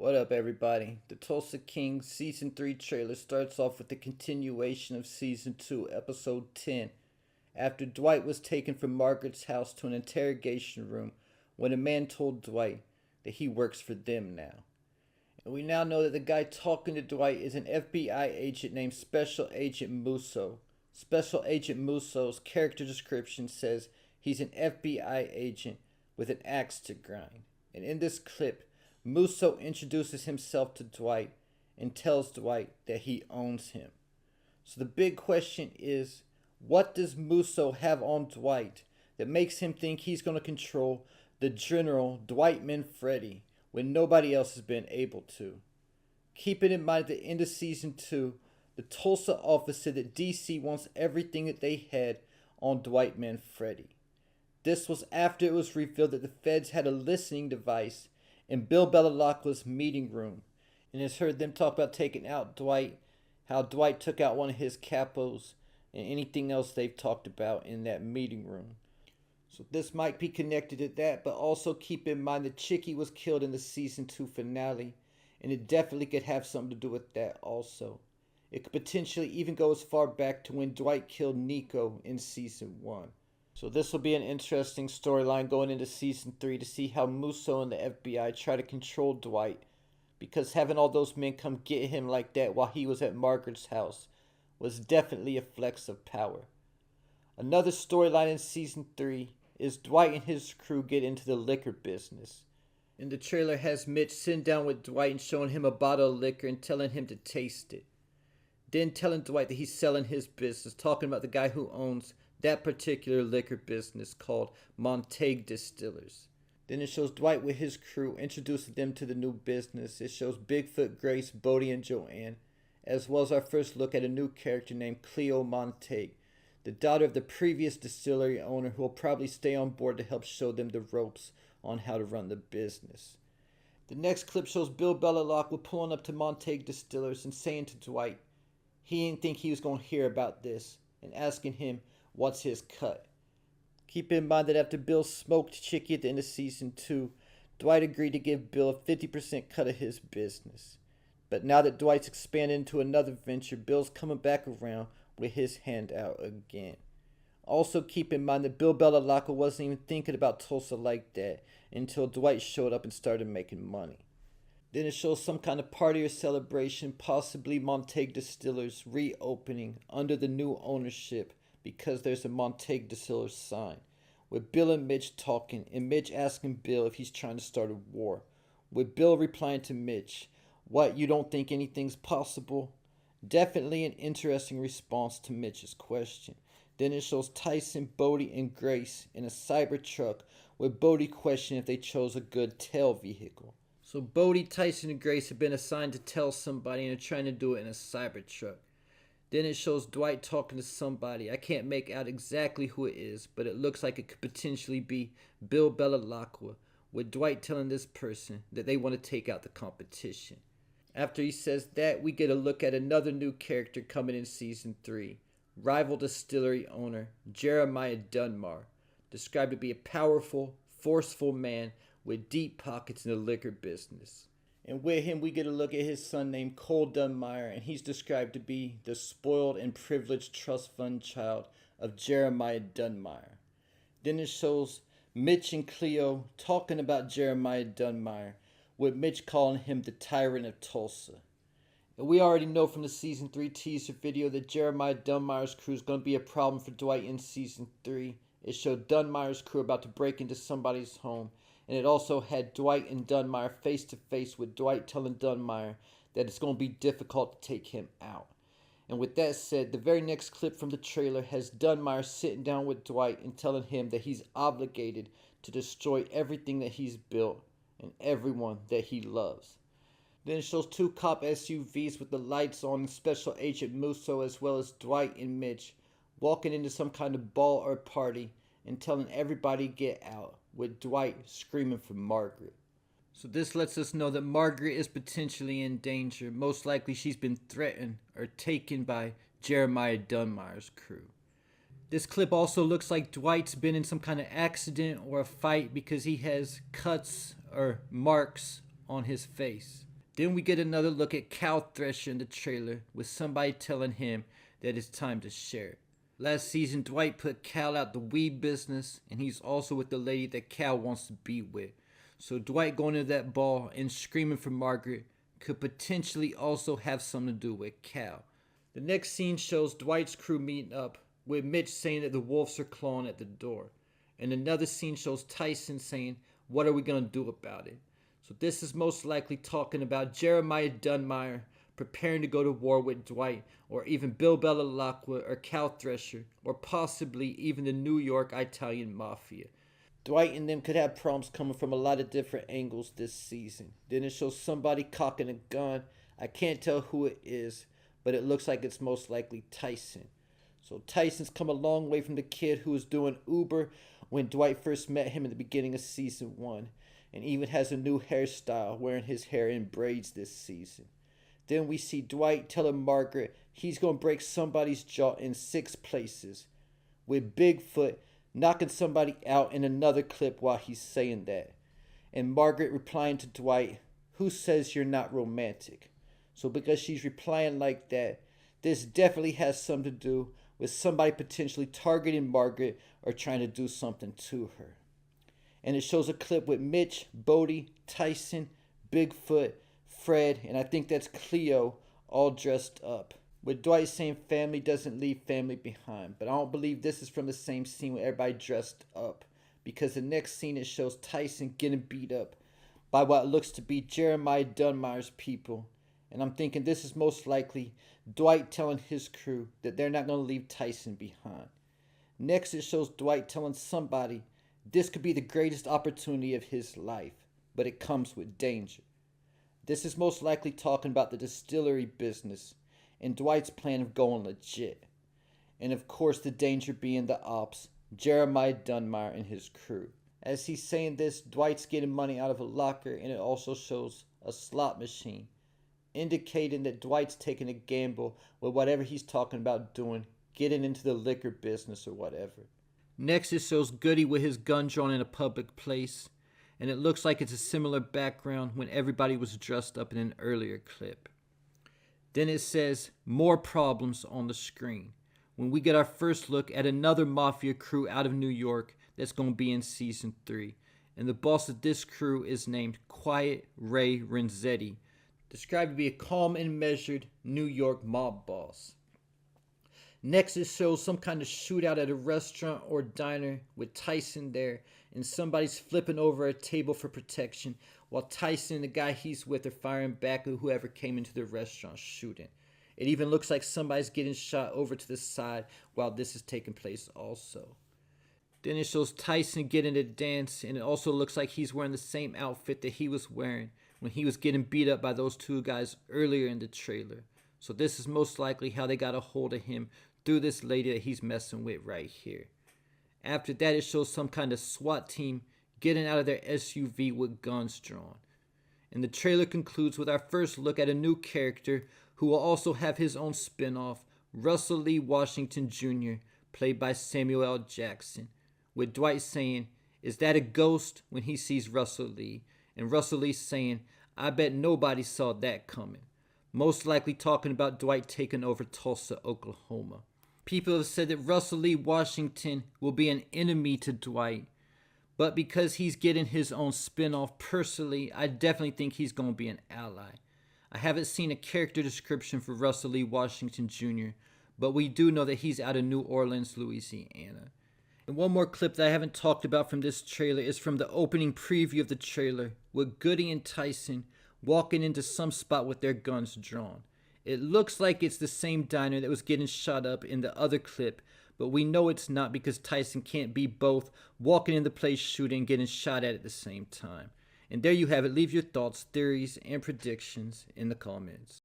What up, everybody? The Tulsa King Season 3 trailer starts off with the continuation of Season 2, Episode 10, after Dwight was taken from Margaret's house to an interrogation room when a man told Dwight that he works for them now. And we now know that the guy talking to Dwight is an FBI agent named Special Agent Musso. Special Agent Musso's character description says he's an FBI agent with an axe to grind. And in this clip, Musso introduces himself to Dwight and tells Dwight that he owns him. So the big question is, what does Musso have on Dwight that makes him think he's going to control the general Dwight Manfredi when nobody else has been able to? Keeping in mind at the end of Season 2, the Tulsa office said that DC wants everything that they had on Dwight Manfredi. This was after it was revealed that the feds had a listening device in Bill Belalacqua's meeting room, and has heard them talk about taking out Dwight, how Dwight took out one of his capos, and anything else they've talked about in that meeting room. So this might be connected to that, but also keep in mind that Chicky was killed in the Season 2 finale, and it definitely could have something to do with that also. It could potentially even go as far back to when Dwight killed Nico in Season 1. So this will be an interesting storyline going into Season 3 to see how Musso and the FBI try to control Dwight, because having all those men come get him like that while he was at Margaret's house was definitely a flex of power. Another storyline in Season 3 is Dwight and his crew get into the liquor business. And the trailer has Mitch sitting down with Dwight and showing him a bottle of liquor and telling him to taste it. Then telling Dwight that he's selling his business, talking about the guy who owns that particular liquor business called Montague Distillers. Then it shows Dwight with his crew introducing them to the new business. It shows Bigfoot, Grace, Bodie, and Joanne, as well as our first look at a new character named Cleo Montague, the daughter of the previous distillery owner, who will probably stay on board to help show them the ropes on how to run the business. The next clip shows Bill Belalacqua pulling up to Montague Distillers and saying to Dwight he didn't think he was going to hear about this, and asking him what's his cut. Keep in mind that after Bill smoked Chicky at the end of Season 2, Dwight agreed to give Bill a 50% cut of his business. But now that Dwight's expanded into another venture, Bill's coming back around with his hand out again. Also keep in mind that Bill Belalacqua wasn't even thinking about Tulsa like that until Dwight showed up and started making money. Then it shows some kind of party or celebration, possibly Montague Distillers reopening under the new ownership, because there's a Montague Distillers sign, with Bill and Mitch talking, and Mitch asking Bill if he's trying to start a war, with Bill replying to Mitch, "What, you don't think anything's possible?" Definitely an interesting response to Mitch's question. Then it shows Tyson, Bodie, and Grace in a cyber truck, with Bodie questioning if they chose a good tail vehicle. So Bodie, Tyson, and Grace have been assigned to tell somebody and are trying to do it in a cyber truck. Then it shows Dwight talking to somebody. I can't make out exactly who it is, but it looks like it could potentially be Bill Belalacqua, with Dwight telling this person that they want to take out the competition. After he says that, we get a look at another new character coming in Season 3, rival distillery owner Jeremiah Dunmar, described to be a powerful, forceful man with deep pockets in the liquor business. And with him, we get a look at his son named Cole Dunmire, and he's described to be the spoiled and privileged trust fund child of Jeremiah Dunmire. Then it shows Mitch and Cleo talking about Jeremiah Dunmire, with Mitch calling him the tyrant of Tulsa. And we already know from the Season 3 teaser video that Jeremiah Dunmire's crew is going to be a problem for Dwight in Season 3. It showed Dunmire's crew about to break into somebody's home, and it also had Dwight and Dunmire face to face, with Dwight telling Dunmire that it's going to be difficult to take him out. And with that said, the very next clip from the trailer has Dunmire sitting down with Dwight and telling him that he's obligated to destroy everything that he's built and everyone that he loves. Then it shows two cop SUVs with the lights on and Special Agent Musso, as well as Dwight and Mitch, walking into some kind of ball or party and telling everybody to get out, with Dwight screaming for Margaret. So this lets us know that Margaret is potentially in danger. Most likely she's been threatened or taken by Jeremiah Dunmire's crew. This clip also looks like Dwight's been in some kind of accident or a fight, because he has cuts or marks on his face. Then we get another look at Cal Thresher in the trailer with somebody telling him that it's time to share. Last season, Dwight put Cal out the weed business, and he's also with the lady that Cal wants to be with. So Dwight going to that ball and screaming for Margaret could potentially also have something to do with Cal. The next scene shows Dwight's crew meeting up, with Mitch saying that the wolves are clawing at the door. And another scene shows Tyson saying, "What are we going to do about it?" So this is most likely talking about Jeremiah Dunmire preparing to go to war with Dwight, or even Bill Belalacqua or Cal Thresher, or possibly even the New York Italian Mafia. Dwight and them could have problems coming from a lot of different angles this season. Then it shows somebody cocking a gun. I can't tell who it is, but it looks like it's most likely Tyson. So Tyson's come a long way from the kid who was doing Uber when Dwight first met him in the beginning of season 1, and even has a new hairstyle, wearing his hair in braids this season. Then we see Dwight telling Margaret he's going to break somebody's jaw in 6 places, with Bigfoot knocking somebody out in another clip while he's saying that. And Margaret replying to Dwight, "Who says you're not romantic?" So because she's replying like that, this definitely has something to do with somebody potentially targeting Margaret or trying to do something to her. And it shows a clip with Mitch, Bodie, Tyson, Bigfoot, Fred, and I think that's Cleo, all dressed up. With Dwight saying family doesn't leave family behind. But I don't believe this is from the same scene with everybody dressed up, because the next scene it shows Tyson getting beat up by what looks to be Jeremiah Dunmire's people. And I'm thinking this is most likely Dwight telling his crew that they're not going to leave Tyson behind. Next it shows Dwight telling somebody this could be the greatest opportunity of his life, but it comes with danger. This is most likely talking about the distillery business and Dwight's plan of going legit. And of course the danger being the ops, Jeremiah Dunmire and his crew. As he's saying this, Dwight's getting money out of a locker, and it also shows a slot machine, indicating that Dwight's taking a gamble with whatever he's talking about doing, getting into the liquor business or whatever. Next it shows Goody with his gun drawn in a public place, and it looks like it's a similar background when everybody was dressed up in an earlier clip. Then it says more problems on the screen when we get our first look at another mafia crew out of New York that's going to be in season 3. And the boss of this crew is named Quiet Ray Renzetti, described to be a calm and measured New York mob boss. Next it shows some kind of shootout at a restaurant or diner with Tyson there, and somebody's flipping over a table for protection while Tyson and the guy he's with are firing back at whoever came into the restaurant shooting. It even looks like somebody's getting shot over to the side while this is taking place also. Then it shows Tyson getting a dance, and it also looks like he's wearing the same outfit that he was wearing when he was getting beat up by those 2 guys earlier in the trailer. So this is most likely how they got a hold of him through this lady that he's messing with right here. After that it shows some kind of SWAT team getting out of their SUV with guns drawn. And the trailer concludes with our first look at a new character who will also have his own spin-off, Russell Lee Washington Jr., played by Samuel L. Jackson, with Dwight saying, "Is that a ghost?" when he sees Russell Lee, and Russell Lee saying, "I bet nobody saw that coming." Most likely talking about Dwight taking over Tulsa, Oklahoma. People have said that Russell Lee Washington will be an enemy to Dwight, but because he's getting his own spin-off, personally, I definitely think he's going to be an ally. I haven't seen a character description for Russell Lee Washington Jr., but we do know that he's out of New Orleans, Louisiana. And one more clip that I haven't talked about from this trailer is from the opening preview of the trailer, with Goody and Tyson walking into some spot with their guns drawn. It looks like it's the same diner that was getting shot up in the other clip, but we know it's not because Tyson can't be both walking in the place shooting and getting shot at the same time. And there you have it. Leave your thoughts, theories, and predictions in the comments.